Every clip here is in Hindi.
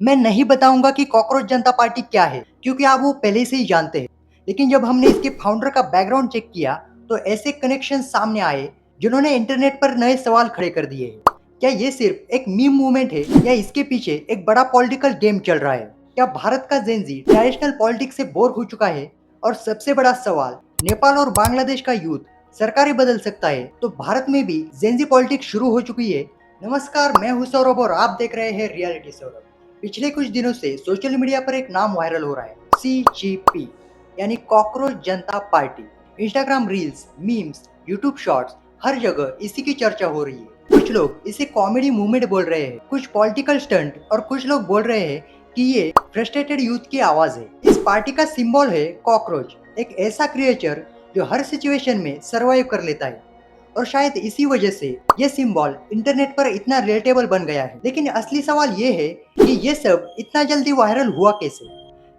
मैं नहीं बताऊंगा कि कॉकरोच जनता पार्टी क्या है, क्योंकि आप वो पहले से ही जानते हैं। लेकिन जब हमने इसके फाउंडर का बैकग्राउंड चेक किया, तो ऐसे कनेक्शन सामने आए जिन्होंने इंटरनेट पर नए सवाल खड़े कर दिए हैं। क्या ये सिर्फ एक मीम मूवमेंट है, या इसके पीछे एक बड़ा पॉलिटिकल गेम चल रहा है? क्या भारत का जेनजी ट्रेडिशनल पॉलिटिक्स से बोर हो चुका है? और सबसे बड़ा सवाल, नेपाल और बांग्लादेश का यूथ सरकारें बदल सकता है, तो भारत में भी जेनजी पॉलिटिक्स शुरू हो चुकी है? नमस्कार, मैं हूं सौरभ और आप देख रहे हैं रियलिटी सौरभ। पिछले कुछ दिनों से सोशल मीडिया पर एक नाम वायरल हो रहा है, CGP, यानी Cockroach Janata Party. Instagram reels, memes, YouTube shorts, हर जगह इसी की चर्चा हो रही है। कुछ लोग इसे कॉमेडी मूवमेंट बोल रहे हैं, कुछ पॉलिटिकल स्टंट, और कुछ लोग बोल रहे हैं कि ये फ्रस्ट्रेटेड यूथ की आवाज है। इस पार्टी का सिंबल है कॉकरोच, एक ऐसा क्रिएचर जो हर सिचुएशन में सरवाइव कर लेता है। और शायद इसी वजह से ये सिंबल इंटरनेट पर इतना रिलेटेबल बन गया है। लेकिन असली सवाल ये है कि ये सब इतना जल्दी वायरल हुआ कैसे?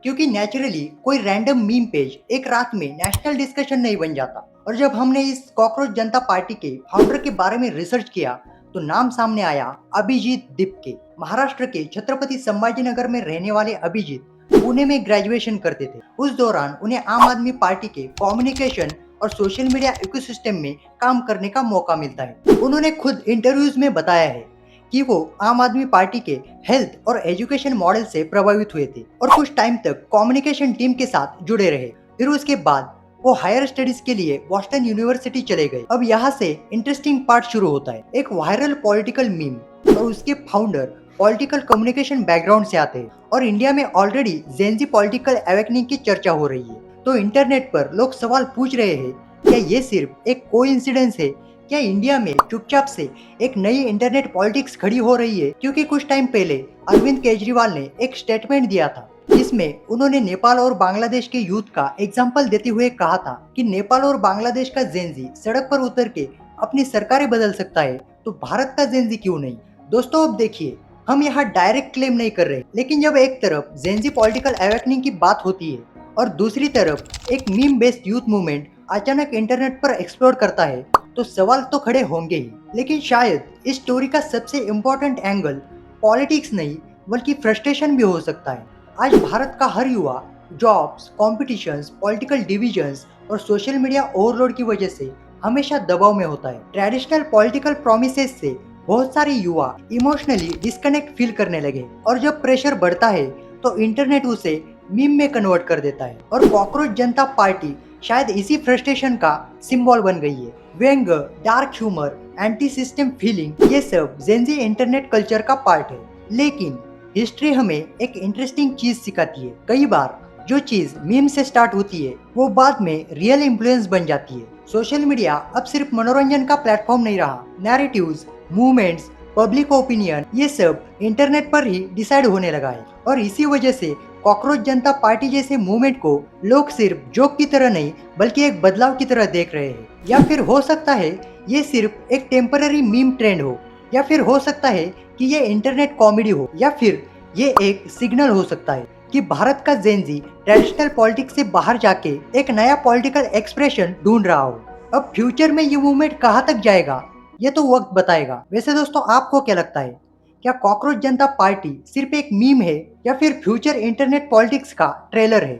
क्योंकि नेचुरली कोई रैंडम मीम पेज एक रात में नेशनल डिस्कशन नहीं बन जाता। और जब हमने इस कॉकरोच जनता पार्टी के फाउंडर के बारे में रिसर्च किया, तो नाम सामने आया अभिजीत दिपके। महाराष्ट्र के छत्रपति संभाजीनगर में रहने वाले अभिजीत पुणे में ग्रेजुएशन करते थे। उस दौरान उन्हें आम आदमी पार्टी के कम्युनिकेशन और सोशल मीडिया इकोसिस्टम में काम करने का मौका मिलता है। उन्होंने खुद इंटरव्यूज में बताया है कि वो आम आदमी पार्टी के हेल्थ और एजुकेशन मॉडल से प्रभावित हुए थे और कुछ टाइम तक कम्युनिकेशन टीम के साथ जुड़े रहे। फिर उसके बाद वो हायर स्टडीज के लिए बॉस्टन यूनिवर्सिटी चले गए। अब यहाँ से इंटरेस्टिंग पार्ट शुरू होता है। एक वायरल पॉलिटिकल मीम और उसके फाउंडर पॉलिटिकल कम्युनिकेशन बैकग्राउंड से आते हैं, और इंडिया में ऑलरेडी जेनजी पॉलिटिकल अवेकनिंग की चर्चा हो रही है। तो इंटरनेट पर लोग सवाल पूछ रहे हैं, क्या ये सिर्फ एक कोइंसिडेंस है? क्या इंडिया में चुपचाप से एक नई इंटरनेट पॉलिटिक्स खड़ी हो रही है? क्योंकि कुछ टाइम पहले अरविंद केजरीवाल ने एक स्टेटमेंट दिया था, जिसमें उन्होंने नेपाल और बांग्लादेश के यूथ का एग्जाम्पल देते हुए कहा था कि नेपाल और बांग्लादेश का जेनजी सड़क पर उतर के अपनी सरकारें बदल सकता है, तो भारत का जेनजी क्यों नहीं? दोस्तों, अब देखिए, हम यहाँ डायरेक्ट क्लेम नहीं कर रहे, लेकिन जब एक तरफ जेनजी पॉलिटिकल अवेकनिंग की बात होती है और दूसरी तरफ एक मीम बेस्ड यूथ मूवमेंट अचानक इंटरनेट पर एक्सप्लोर करता है, तो सवाल तो खड़े होंगे ही। लेकिन शायद इस स्टोरी का सबसे इम्पोर्टेंट एंगल पॉलिटिक्स नहीं, बल्कि फ्रस्ट्रेशन भी हो सकता है। आज भारत का हर युवा जॉब्स, कॉम्पिटिशन्स, पॉलिटिकल डिविजन्स और सोशल मीडिया ओवरलोड की वजह से हमेशा दबाव में होता है। ट्रेडिशनल पॉलिटिकल प्रोमिसेस से बहुत सारे युवा इमोशनली डिस्कनेक्ट फील करने लगे, और जब प्रेशर बढ़ता है तो इंटरनेट उसे मीम में कन्वर्ट कर देता है। और कॉकरोच जनता पार्टी शायद इसी फ्रस्ट्रेशन का सिंबल बन गई है। व्यंग, dark humour, anti system feeling, ये सब जेनजी इंटरनेट कल्चर का पार्ट है। लेकिन हिस्ट्री हमें एक इंटरेस्टिंग चीज सिखाती है। कई बार जो चीज मीम से स्टार्ट होती है, वो बाद में रियल इन्फ्लुएंस बन जाती है। सोशल मीडिया अब सिर्फ मनोरंजन का प्लेटफॉर्म नहीं रहा। नैरेटिव्स, मूवमेंट्स, पब्लिक ओपिनियन, ये सब इंटरनेट पर ही डिसाइड होने लगा है। और इसी वजह से कॉकरोच जनता पार्टी जैसे मूवमेंट को लोग सिर्फ जोक की तरह नहीं, बल्कि एक बदलाव की तरह देख रहे हैं। या फिर हो सकता है ये सिर्फ एक टेम्पररी मीम ट्रेंड हो, या फिर हो सकता है कि ये इंटरनेट कॉमेडी हो, या फिर ये एक सिग्नल हो सकता है कि भारत का जेनजी ट्रेडिशनल पॉलिटिक्स से बाहर जाके एक नया पॉलिटिकल एक्सप्रेशन ढूंढ रहा हो। अब फ्यूचर में ये मूवमेंट कहाँ तक जाएगा, ये तो वक्त बताएगा। वैसे दोस्तों, आपको क्या लगता है? क्या कॉकरोच जनता पार्टी सिर्फ एक मीम है, या फिर फ्यूचर इंटरनेट पॉलिटिक्स का ट्रेलर है?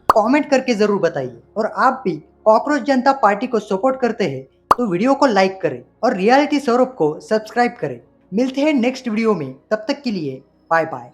कमेंट करके जरूर बताइए। और आप भी कॉकरोच जनता पार्टी को सपोर्ट करते हैं तो वीडियो को लाइक करें और रियलिटी सौरभ को सब्सक्राइब करें। मिलते हैं नेक्स्ट वीडियो में, तब तक के लिए बाय बाय।